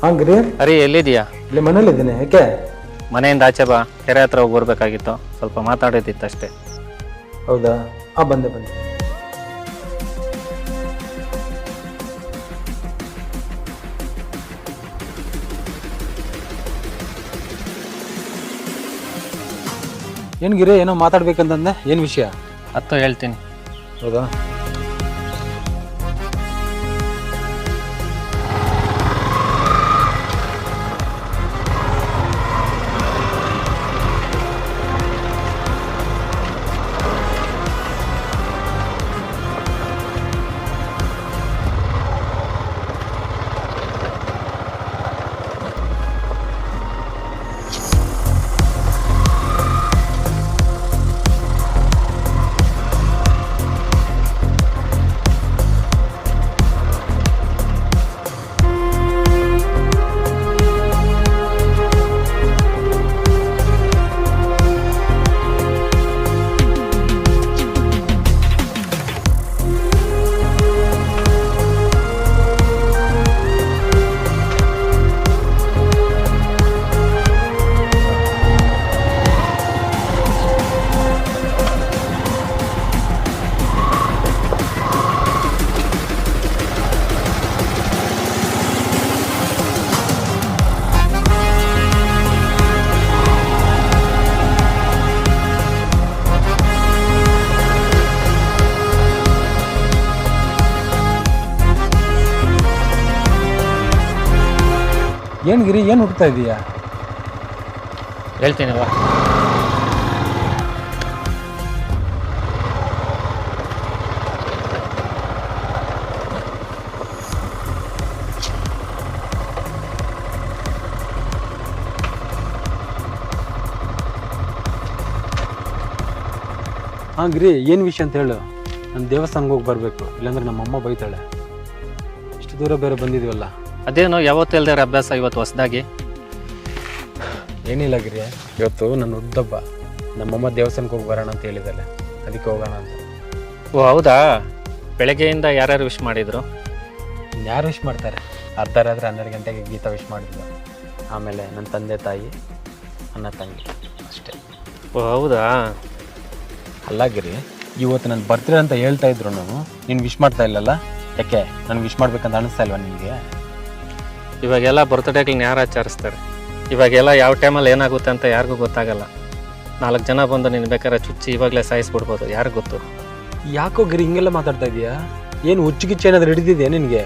ಹಾಂ ಗಿರಿ, ಅರಿ ಎಲ್ಲಿದೀಯಾ? ಇಲ್ಲಿ ಮನೇಲಿದ್ದೀನಿ. ಯಾಕೆ? ಮನೆಯಿಂದ ಆಚೆ ಬಾ, ಕೆರೆ ಹತ್ರ ಹೋಗಿ ಬರ್ಬೇಕಾಗಿತ್ತು, ಸ್ವಲ್ಪ ಮಾತಾಡೋದಿತ್ತು ಅಷ್ಟೇ. ಹೌದಾ? ಹಾಂ, ಬಂದೆ ಬಂದೆ. ಏನು ಗಿರಿ, ಏನೋ ಮಾತಾಡ್ಬೇಕಂತಂದೆ, ಏನು ವಿಷಯ? ಹತ್ತು ಹೇಳ್ತೀನಿ. ಹೌದಾ? ಏನು ಗಿರಿ, ಏನು ಹುಡ್ತಾ ಇದೀಯಾ? ಹೇಳ್ತೀನಲ್ವಾ? ಹಾಂ ಗಿರಿ, ಏನು ವಿಷಯ ಅಂತ ಹೇಳು. ನಾನು ದೇವಸ್ಥಾನಕ್ಕೆ ಹೋಗಿ ಬರಬೇಕು, ಇಲ್ಲಾಂದ್ರೆ ನಮ್ಮಮ್ಮ ಬೈತಾಳೆ. ಇಷ್ಟು ದೂರ ಬೇರೆ ಬಂದಿದ್ದೀವಲ್ಲ. ಅದೇನೋ ಯಾವತ್ತು ಇಲ್ದಾರ ಅಭ್ಯಾಸ, ಇವತ್ತು ಹೊಸದಾಗಿ? ಏನಿಲ್ಲ ಗಿರಿ, ಇವತ್ತು ನನ್ನ ಉದ್ದಬ್ಬ. ನಮ್ಮಮ್ಮ ದೇವಸ್ಥಾನಕ್ಕೆ ಹೋಗಿ ಬರೋಣ ಅಂತ ಹೇಳಿದಾಳೆ, ಅದಕ್ಕೆ ಹೋಗೋಣ ಅಂತ. ಓ ಹೌದಾ? ಬೆಳಗ್ಗೆಯಿಂದ ಯಾರ್ಯಾರು ವಿಶ್ ಮಾಡಿದ್ರು? ಯಾರು ವಿಶ್ ಮಾಡ್ತಾರೆ? ಅರ್ಧ ರಾತ್ರಿ 12 ಗಂಟೆಗೆ ಗೀತಾ ವಿಶ್ ಮಾಡಿದ್ಲು. ಆಮೇಲೆ ನನ್ನ ತಂದೆ ತಾಯಿ, ಅಣ್ಣ ತಂಗಿ, ಅಷ್ಟೇ. ಓ ಹೌದಾ? ಅಲ್ಲ ಗಿರಿ, ಇವತ್ತು ನನ್ನ ಬರ್ತ್ಡೇ ಅಂತ ಹೇಳ್ತಾ ಇದ್ರು, ನಾನು ನೀನು ವಿಶ್ ಮಾಡ್ತಾ ಇಲ್ಲಲ್ಲ, ಯಾಕೆ? ನಾನು ವಿಶ್ ಮಾಡ್ಬೇಕಂತ ಅನಿಸ್ತಾ ಇಲ್ವಾ ನಿನಗೆ? ಇವಾಗೆಲ್ಲ ಬರ್ತ್ಡೇಗಳನ್ನ ಯಾರು ಆಚರಿಸ್ತಾರೆ? ಇವಾಗೆಲ್ಲ ಯಾವ ಟೈಮಲ್ಲಿ ಏನಾಗುತ್ತೆ ಅಂತ ಯಾರಿಗೂ ಗೊತ್ತಾಗಲ್ಲ. 4 ಜನ ಬಂದು ನೀನು ಬೇಕಾದ್ರೆ ಚುಚ್ಚಿ ಇವಾಗಲೇ ಸಾಯಿಸ್ಬಿಡ್ಬೋದು, ಯಾರಿಗೂ ಗೊತ್ತು? ಯಾಕೋ ಗಿರಿ ಹಿಂಗೆಲ್ಲ ಮಾತಾಡ್ತಾ ಇದೀಯಾ? ಏನು ಹುಚ್ಚಿಗಿಚ್ಚು ಏನಾದ್ರು ಹಿಡಿದಿದೆಯಾ ನಿನಗೆ?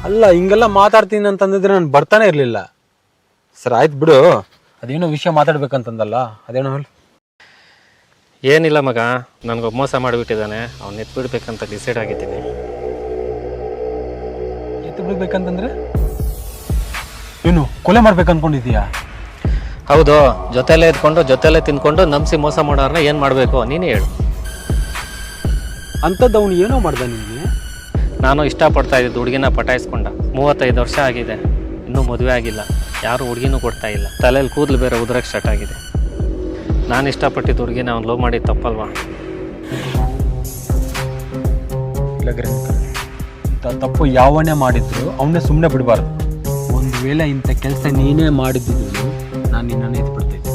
ಅಲ್ಲ, ಹಿಂಗೆಲ್ಲ ಮಾತಾಡ್ತೀನಿ ಅಂತಂದಿದ್ರೆ ನಾನು ಬರ್ತಾನೆ ಇರಲಿಲ್ಲ. ಸರ್ ಆಯ್ತು ಬಿಡು, ಅದೇನೋ ವಿಷಯ ಮಾತಾಡ್ಬೇಕಂತಂದಲ್ಲ, ಅದೇನೋ ಹೇಳು. ಏನಿಲ್ಲ ಮಗ, ನನಗೊಬ್ಬ ಮೋಸ ಮಾಡಿಬಿಟ್ಟಿದ್ದಾನೆ, ಅವ್ನು ಎತ್ಬಿಡ್ಬೇಕಂತ ಡಿಸೈಡ್ ಆಗಿದ್ದೀನಿ. ಎತ್ತು ಬಿಡ್ಬೇಕಂತಂದ್ರೆ ಏನು ಕೊಲೆ ಮಾಡ್ಬೇಕು ಅನ್ಕೊಂಡಿದೀಯಾ? ಹೌದು, ಜೊತೆಲೇ ಇದ್ಕೊಂಡು ಜೊತೆಲೇ ತಿಂದ್ಕೊಂಡು ನಂಬಿಸಿ ಮೋಸ ಮಾಡೋರನ್ನ ಏನು ಮಾಡಬೇಕು ನೀನೇ ಹೇಳು. ಅಂಥದ್ದು ಅವ್ನು ಏನೋ ಮಾಡ್ದ ನಿಮಗೆ? ನಾನು ಇಷ್ಟಪಡ್ತಾ ಇದ್ದಿದ್ದು ಹುಡುಗಿನ ಪಟಾಯಿಸ್ಕೊಂಡ. 35 ವರ್ಷ ಆಗಿದೆ, ಇನ್ನೂ ಮದುವೆ ಆಗಿಲ್ಲ, ಯಾರು ಹುಡುಗಿನೂ ಕೊಡ್ತಾ ಇಲ್ಲ. ತಲೆಯಲ್ಲಿ ಕೂದಲು ಬೇರೆ ಉದುರಕ್ಕೆ ಸ್ಟಾರ್ಟ್ ಆಗಿದೆ. ನಾನು ಇಷ್ಟಪಟ್ಟಿದ್ದು ಹುಡುಗಿನ ಅವ್ನು ಲವ್ ಮಾಡಿದ್ದು ತಪ್ಪಲ್ವಾ? ಇಂಥ ತಪ್ಪು ಯಾವನ್ನೇ ಮಾಡಿದ್ರು ಅವನ್ನೇ ಸುಮ್ಮನೆ ಬಿಡಬಾರ್ದು. ಒಂದು ವೇಳೆ ಇಂಥ ಕೆಲಸ ನೀನೇ ಮಾಡಿದ್ದು, ನಾನು ನಿನ್ನನ್ನು ಎತ್ಬಿಡ್ತಿದ್ದೆ.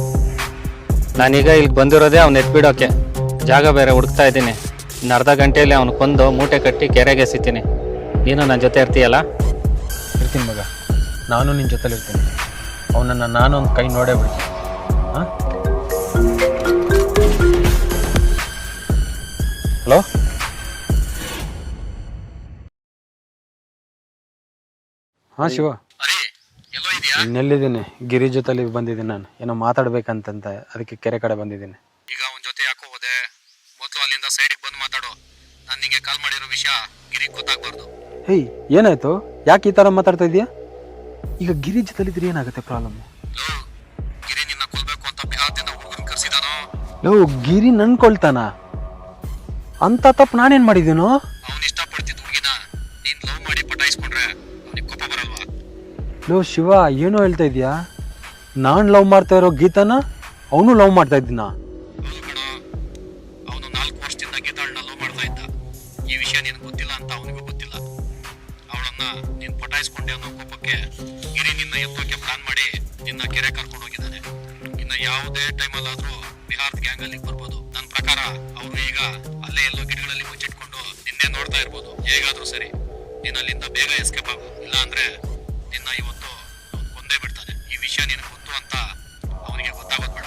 ನಾನೀಗ ಇಲ್ಲಿಗೆ ಬಂದಿರೋದೇ ಅವ್ನು ಎತ್ಬಿಡೋಕ್ಕೆ. ಜಾಗ ಬೇರೆ ಹುಡುಕ್ತಾ ಇದ್ದೀನಿ. ಇನ್ನು ಅರ್ಧ ಗಂಟೆಯಲ್ಲಿ ಅವನು ಕೊಂದು ಮೂಟೆ ಕಟ್ಟಿ ಕೆರೆಗೆ ಎಸಿತೀನಿ. ನೀನು ನನ್ನ ಜೊತೆ ಇರ್ತೀಯಲ್ಲ? ಇರ್ತೀನಿ ಮಗ, ನಾನು ನಿನ್ನ ಜೊತೆಲಿ ಇರ್ತೀನಿ. ಅವನನ್ನು ನಾನು ಒಂದು ಕೈ ನೋಡೇ ಬಿಡ್ತೀನಿ. ಹಾಂ, ಹಲೋ. ಹಾಂ ಶಿವ, ಇನ್ನೆಲ್ಲಿದ್ದೀನಿ? ಗಿರಿ ಜೊತೆಲಿ ಬಂದಿದ್ದೀನಿ ನಾನು. ಏನೋ ಮಾತಾಡ್ಬೇಕಂತಂತ, ಅದಕ್ಕೆ ಕೆರೆ ಕಡೆ ಬಂದಿದ್ದೀನಿ. ಈಗ ಅವನ ಜೊತೆ ಯಾಕೋ ಹೋದೆ? ಮೊದಲು ಅಲ್ಲಿಂದ ಸೈಡಿಗೆ ಬಂದು ಮಾತಾಡು. ನಾನು ನಿಂಗೆ ಕಾಲ್ ಮಾಡಿರೋ ವಿಷಯ ಗಿರಿಗೆ ಗೊತ್ತಾಗಬಾರ್ದು. ಹೇಯ್, ಏನಾಯ್ತು? ಯಾಕೆ ಈ ಥರ ಮಾತಾಡ್ತಾ ಇದೀಯಾ? ಈಗ ಗಿರಿ ಜೊತೆಲಿದ್ರೆ ಏನಾಗುತ್ತೆ ಪ್ರಾಬ್ಲಮ್ಮು? ಗಿರಿ ನಿನ್ನ ಕೊಲ್ಬೇಕು ಅಂತ ಬಿಹಾರದಿಂದ ಹುಡುಗನ ಕರ್ಸಿದಾನೋ? ಲೋ, ಗಿರಿ ನನ್ಕೊಳ್ತಾನ? ಅಂತ ತಪ್ಪು ನಾನೇನು ಮಾಡಿದ್ದೀನೋ? ಅವನು ಇಷ್ಟಪಡ್ತಿದ್ದ ಹುಡುಗಿನ ನೀನು ಲವ್ ಮಾಡಿ ಪಟಾಯಿಸ್ಕೊಂಡ್ರೆ ಅವನಿಗೆ ಕೋಪ ಬರಲ್ವಾ? ಲೋ ಶಿವ, ಏನೋ ಹೇಳ್ತಾ ಇದೀಯಾ? ನಾನು ಲವ್ ಮಾಡ್ತಾ ಇರೋ ಗೀತಾನ ಅವನು ಲವ್ ಮಾಡ್ತಾ ಇದ್ದೀನ? ಹೌದು ಕಣ, ಅವನು 4 ವರ್ಷದಿಂದ ಗೀತಾಳನ್ನ ಲವ್ ಮಾಡ್ತಾ ಇದ್ದ. ಈ ವಿಷಯ ನಿನಗೆ ಗೊತ್ತಿಲ್ಲ ಅಂತ ಅವನಿಗೂ ಗೊತ್ತಿಲ್ಲ. ಅವಳನ್ನ ನೀನು ಪಟಾಯಿಸ್ಕೊಂಡ್ರೆ ಪಟಾಯಿಸ್ಕೊಂಡೆ ಅನ್ನೋ ಕೋಪಕ್ಕೆ ಗಿರಿ ನಿನ್ನ ಎತ್ತೋಕೆ ಪ್ಲಾನ್ ಮಾಡಿ ನಿನ್ನ ಕೆರೆ ಕರ್ಕೊಂಡು ಹೋಗಿದ್ದಾನೆ. ಇನ್ನು ಯಾವುದೇ ಟೈಮಲ್ಲಾದ್ರೂ ಬಿಹಾರದ ಗ್ಯಾಂಗ್ ಅಲ್ಲಿಗೆ ಬರ್ಬೋದು. ನನ್ನ ಪ್ರಕಾರ ಅವರು ಈಗ ಅಲ್ಲೇ ಎಲ್ಲೋ ಗಿಡಗಳಲ್ಲಿ ಮುಚ್ಚಿಟ್ಕೊಂಡು ನಿನ್ನೆ ನೋಡ್ತಾ ಇರ್ಬೋದು. ಹೇಗಾದ್ರೂ ಸರಿ ನೀನು ಅಲ್ಲಿಂದ ಬೇಗ ಎಸ್ಕೇಪ್ ಆಗು, ಇಲ್ಲ ಅಂದ್ರೆ ನಿನ್ನ ಇವತ್ತು ಕೊಂದೇ ಬಿಡ್ತಾನೆ. ಈ ವಿಷಯ ನಿನಗೆ ಗೊತ್ತು ಅಂತ ಅವನಿಗೆ ಗೊತ್ತಾಗೋದು ಬೇಡ.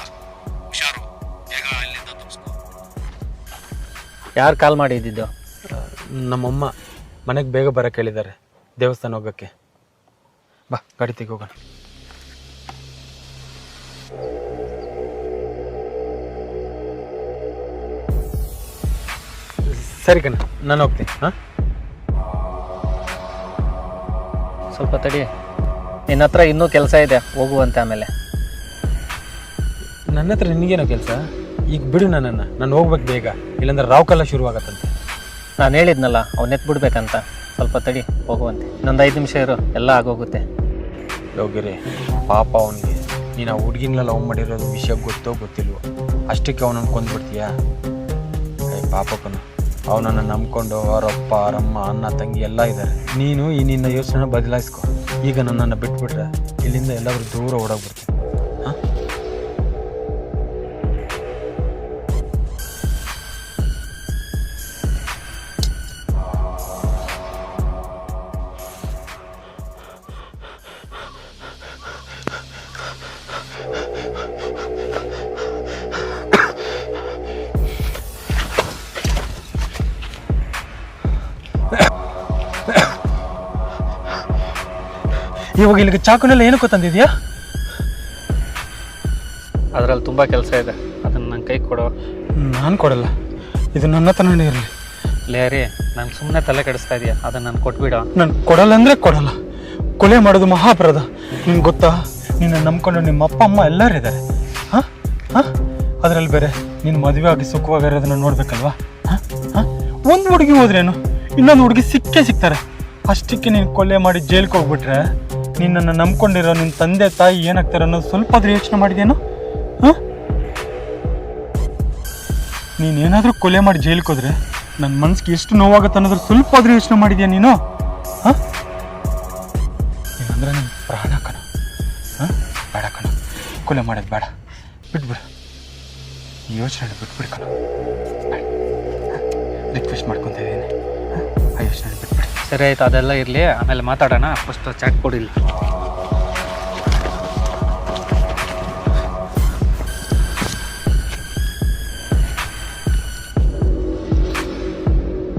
ಹುಷಾರು, ಬೇಗ ಅಲ್ಲಿಂದ ತಪ್ಪಿಸ್ಕೊ. ಯಾರು ಕಾಲ್ ಮಾಡಿದ್ದು? ನಮ್ಮಮ್ಮ ಮನೆಗೆ ಬೇಗ ಬರಕ್ಕೆ ಹೇಳಿದ್ದಾರೆ, ದೇವಸ್ಥಾನ ಹೋಗೋಕ್ಕೆ. ಬಾ, ಗಾಡಿ ತೆಗೋಗೋಣ. ಸರಿ ಕಣ, ನಾನು ಹೋಗ್ತೀನಿ. ಹಾಂ, ಸ್ವಲ್ಪ ತಡಿ, ನಿನ್ನ ಹತ್ರ ಇನ್ನೂ ಕೆಲಸ ಇದೆ, ಹೋಗುವಂತೆ. ಆಮೇಲೆ ನನ್ನ ಹತ್ರ ನಿನಗೇನೋ ಕೆಲಸ? ಈಗ ಬಿಡು ನನ್ನನ್ನು, ನಾನು ಹೋಗ್ಬೇಕು ಬೇಗ, ಇಲ್ಲಾಂದ್ರೆ ರಾವ್ಕೆಲ್ಲ ಶುರುವಾಗತ್ತಂತೆ. ನಾನು ಹೇಳಿದ್ನಲ್ಲ ಅವ್ನು ಎತ್ಬಿಡ್ಬೇಕಂತ. ಸ್ವಲ್ಪ ತಡಿ, ಹೋಗುವಂತೆ. ಇನ್ನೊಂದು 5 ನಿಮಿಷ ಇರು, ಎಲ್ಲ ಆಗೋಗುತ್ತೆ. ಹೋಗಿರಿ, ಪಾಪ ಅವನಿಗೆ. ನೀನು ಆ ಹುಡುಗಿನ ಲವ್ ಮಾಡಿರೋದು ವಿಷಯ ಗೊತ್ತೋ ಗೊತ್ತಿಲ್ವೋ, ಅಷ್ಟಕ್ಕೆ ಅವನನ್ನು ಕೊಂದ್ಬಿಡ್ತೀಯಾ? ಪಾಪಕ್ಕನು ಅವನನ್ನು ನಂಬ್ಕೊಂಡು ಅವರಪ್ಪ ಅವರಮ್ಮ ಅಣ್ಣ ತಂಗಿ ಎಲ್ಲ ಇದ್ದಾರೆ. ನೀನು ಈ ನಿನ್ನ ಯೋಚನೆ ಬದಲಾಯಿಸ್ಕೊ. ಈಗ ನನ್ನನ್ನು ಬಿಟ್ಬಿಟ್ರೆ ಇಲ್ಲಿಂದ ಎಲ್ಲಾದ್ರೂ ದೂರ ಓಡೋಗ್ಬಿಡ್ತೀನಿ. ಹಾಂ, ಇವಾಗ ಇಲ್ಲಿಗೆ ಚಾಕುನೆಲ್ಲ ಏನಕ್ಕೂ ತಂದಿದ್ಯಾ? ಅದರಲ್ಲಿ ತುಂಬ ಕೆಲಸ ಇದೆ, ಅದನ್ನು ನನ್ನ ಕೈ ಕೊಡೋ. ನಾನು ಕೊಡಲ್ಲ, ಇದು ನನ್ನ ಹತ್ರನೇ ಇರಲಿ. ಲೇರಿ, ನಾನು ಸುಮ್ಮನೆ ತಲೆ ಕೆಡಿಸ್ತಾ ಇದೆಯಾ, ಅದನ್ನು ನಾನು ಕೊಟ್ಬಿಡ. ನಾನು ಕೊಡಲ್ಲ ಅಂದರೆ ಕೊಡಲ್ಲ. ಕೊಲೆ ಮಾಡೋದು ಮಹಾಪರಾಧ, ನಿನ್ಗೆ ಗೊತ್ತಾ? ನಿನ್ನ ನಂಬ್ಕೊಂಡು ನಿಮ್ಮ ಅಪ್ಪ ಅಮ್ಮ ಎಲ್ಲರೂ ಇದ್ದಾರೆ. ಹಾಂ ಹಾಂ, ಅದರಲ್ಲಿ ಬೇರೆ ನಿನ್ನ ಮದುವೆ ಆಗಿ ಸುಖವಾಗಿರೋದನ್ನ ನೋಡ್ಬೇಕಲ್ವಾ? ಹಾಂ ಹಾಂ, ಒಂದು ಹುಡುಗಿ ಹೋದ್ರೇನು, ಇನ್ನೊಂದು ಹುಡುಗಿ ಸಿಕ್ಕೇ ಸಿಗ್ತಾರೆ. ಅಷ್ಟಕ್ಕೆ ನೀನು ಕೊಲೆ ಮಾಡಿ ಜೈಲ್ಗೆ ಹೋಗ್ಬಿಟ್ರೆ ನಿನ್ನನ್ನು ನಂಬ್ಕೊಂಡಿರೋ ನಿನ್ನ ತಂದೆ ತಾಯಿ ಏನಾಗ್ತಾರೆ ಅನ್ನೋದು ಸ್ವಲ್ಪ ಆದ್ರೂ ಯೋಚನೆ ಮಾಡಿದೇನು? ಹಾಂ, ನೀನೇನಾದರೂ ಕೊಲೆ ಮಾಡಿ ಜೈಲ್ಗೆ ಹೋದ್ರೆ ನನ್ನ ಮನಸ್ಸಿಗೆ ಎಷ್ಟು ನೋವಾಗುತ್ತೆ ಅನ್ನೋದ್ರ ಸ್ವಲ್ಪ ಆದ್ರೂ ಯೋಚನೆ ಮಾಡಿದ್ಯಾ ನೀನು? ಹಾಂ, ಏನಂದ್ರೆ ನಿನ್ನ ಪ್ರಾಣ ಕಣ. ಹಾಂ, ಬೇಡ ಕಣ, ಕೊಲೆ ಮಾಡೋದು ಬೇಡ, ಬಿಟ್ಬಿಡು. ಈ ಯೋಚನೆ ಬಿಟ್ಬಿಡು ಕಣ, ರಿಕ್ವೆಸ್ಟ್ ಮಾಡ್ಕೊತಾ ಇದ್ದೀನಿ. ಆ ಯೋಚನೆ ಬಿಟ್ಬಿಡು. ಸರಿ ಆಯ್ತು, ಅದೆಲ್ಲ ಇರಲಿ, ಆಮೇಲೆ ಮಾತಾಡೋಣ. ಫಸ್ಟ್ ಚಾಟ್ ಕೊಡಿಲ್ಲ.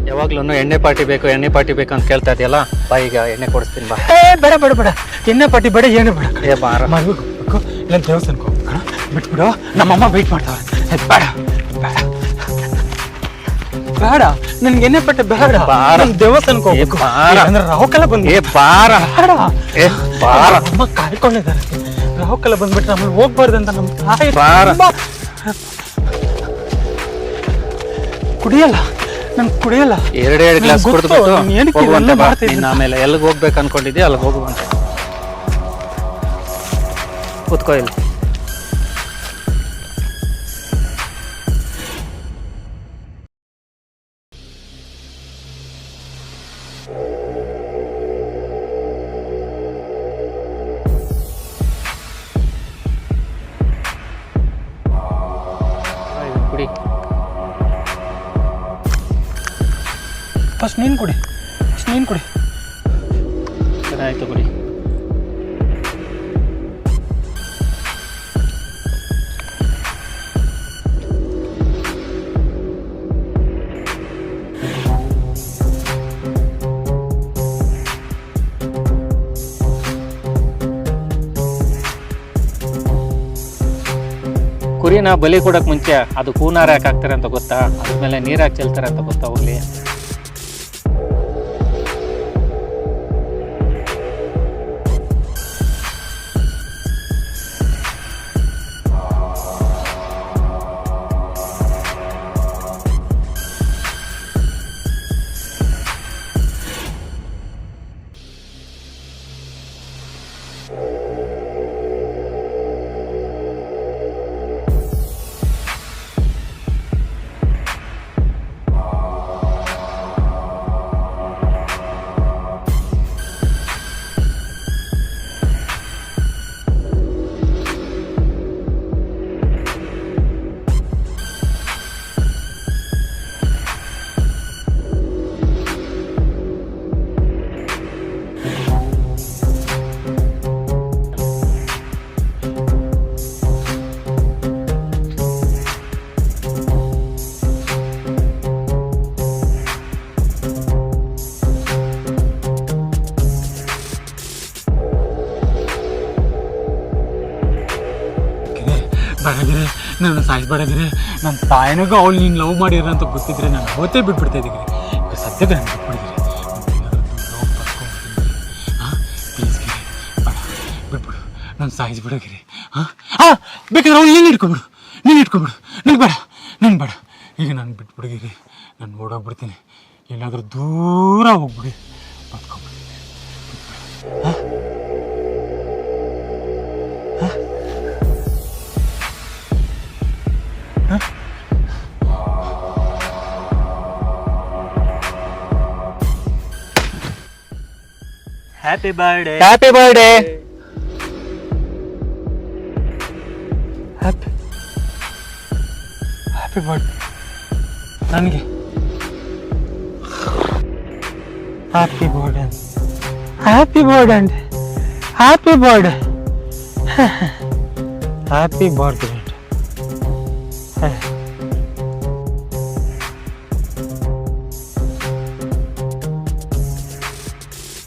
ಯಾವಾಗ್ಲೂ ಎಣ್ಣೆ ಪಾರ್ಟಿ ಬೇಕು ಅಂತ ಕೇಳ್ತಾ ಇದೆಯಲ್ಲ, ಬಾ ಈಗ ಎಣ್ಣೆ ಕೊಡಿಸ್ತೀನಿ ಬಾ. ಬೇಡ ಬೇಡ ಬೇಡ, ಎಣ್ಣೆ ಪಾರ್ಟಿ ಬೇಡ, ಏನು ಬೇಡ. ಏ ಬಾರ, ಮದುವೆಗೆ ಹೋಗ್ಬೇಕು, ಇಲ್ಲ ದೇವಸ್ಥಾನಕ್ಕೆ ಹೋಗ್ಬೇಕು. ಬಿಟ್ಬಿಡು, ನಮ್ಮಮ್ಮ ವೆಯ್ಟ್ ಮಾಡ್ತಾವೆ. ಬೇಡ ಬೇಡ ಬೇಡ, ನನ್ಗೆ ಎಣ್ಣೆ ಪಟ್ಟೆ ಬೇಡ. ದೇವಸ್ಥಾನಕ್ಕೆ ಹೋಗ್ಬೇಕು, ಅಂದ್ರೆ ರಾಹುಕೆಲ್ಲ ಬಂದು. ಏ ಬಾರ, ಬೇಡ, ಏ ಬಾರ, ಅಮ್ಮ ಕಾಯ್ಕೊಂಡಿದ್ದಾರೆ. ರಾಹುಕೆಲ್ಲ ಬಂದ್ಬಿಟ್ರೆ ನಮ್ಮಲ್ಲಿ ಹೋಗ್ಬಾರ್ದಂತ ನಮ್ಮ ತಾಯಿ. ಕುಡಿಯಲ್ಲ, ನಾನು ಕುಡಿಯಲ್ಲ. 2 ಗ್ಲಾಸ್ ಕುಡಿದ್ಬಿಟ್ಟು ನೀನು ಆಮೇಲೆ ಎಲ್ಲಿಗೆ ಹೋಗ್ಬೇಕು ಅನ್ಕೊಂಡಿದ್ಯಾ ಅಲ್ಲಿಗೆ ಹೋಗುವಂತೆ. ಕೂತ್ಕೋ ಇಲ್ಲಿ. ಕುಡಿ, ಫಸ್ಟ್ ನೀನು ಕುಡಿ, ಸರಿ ಆಯ್ತು ಕುಡಿ. ಕುರಿನ ಬಲಿ ಕೊಡೋಕೆ ಮುಂಚೆ ಅದು ಕೂನಾರ ಯಾಕೆ ಹಾಕ್ತಾರೆ ಅಂತ ಗೊತ್ತಾ? ಅದ್ರ ಮೇಲೆ ನೀರು ಹಾಕಿ ಚೆಲ್ತಾರೆ ಅಂತ ಗೊತ್ತಾ? ಹೋಗ್ಲಿ. ಸಾಯಿಸ್ಬೇಡಗಿರಿ. ನನ್ನ ತಾಯಿನಾಗ ಅವಳು ನೀನು ಲವ್ ಮಾಡಿರ ಅಂತ ಗೊತ್ತಿದ್ರೆ ನಾನು ಅವತ್ತೇ ಬಿಟ್ಬಿಡ್ತಾ ಇದ್ದೀರಿ. ಈಗ ಸದ್ಯಕ್ಕೆ ನಾನು ಬಿಟ್ಬಿಡಿದ್ರಿ. ಹಾಂ ಪ್ಲೀಸ್ ಗಿರಿ ಬೇಡ, ಬಿಟ್ಬಿಡು, ನಾನು ಸಾಯಿಸ್ಬಿಡಗಿರಿ. ಹಾಂ ಬೇಕಾದ್ರೆ ಅವ್ಳು ನೀನು ಇಟ್ಕೊಬಿಡು, ನಂಗೆ ಬೇಡ, ಈಗ ನಾನು ಬಿಟ್ಬಿಡಗಿರಿ. ನಾನು ಓಡೋಗ್ಬಿಡ್ತೀನಿ, ಎಲ್ಲಾದರೂ ದೂರ ಹೋಗ್ಬಿಡಿ, ಬದ್ಕೊಂಬಿಡಿ. ಹಾಂ happy birthday. Happy birthday. Happy birthday ನನಗೆ. Happy birthday, happy birthday, happy birthday, happy birthday.